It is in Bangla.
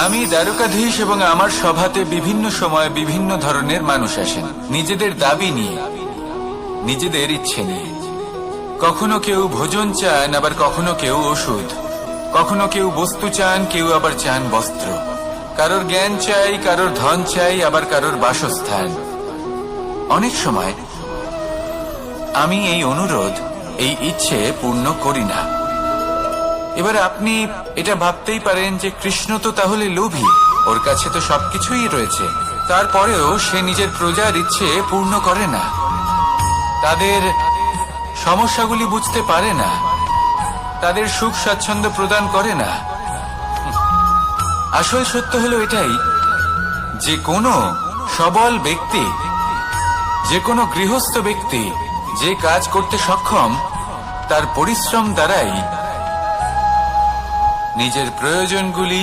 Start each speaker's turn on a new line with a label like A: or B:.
A: আমি দ্বারকাধীশ এবং আমার সভাতে বিভিন্ন সময় বিভিন্ন ধরনের মানুষ আসেন নিজেদের দাবি নিয়ে, নিজেদের ইচ্ছে নিয়ে। কখনো কেউ ভোজন চান, আবার কখনো কেউ ওষুধ, কখনো কেউ বস্তু চান, কেউ আবার চান বস্ত্র। কারোর জ্ঞান চাই, কারোর ধন চাই, আবার কারোর বাসস্থান। অনেক সময় আমি এই অনুরোধ, এই ইচ্ছে পূর্ণ করি না। এবার আপনি এটা ভাবতেই পারেন যে কৃষ্ণ তো তাহলে লোভী, ওর কাছে তো সবকিছুই রয়েছে, তারপরেও সে নিজের প্রজার ইচ্ছে পূর্ণ করে না, তাদের সমস্যাগুলি বুঝতে পারে না, তাদের সুখ স্বাচ্ছন্দ্য প্রদান করে না। আসল সত্য হলো এটাই যে কোনো সবল ব্যক্তি, যে কোনো গৃহস্থ ব্যক্তি যে কাজ করতে সক্ষম, তার পরিশ্রম দ্বারাই নিজের প্রয়োজনগুলি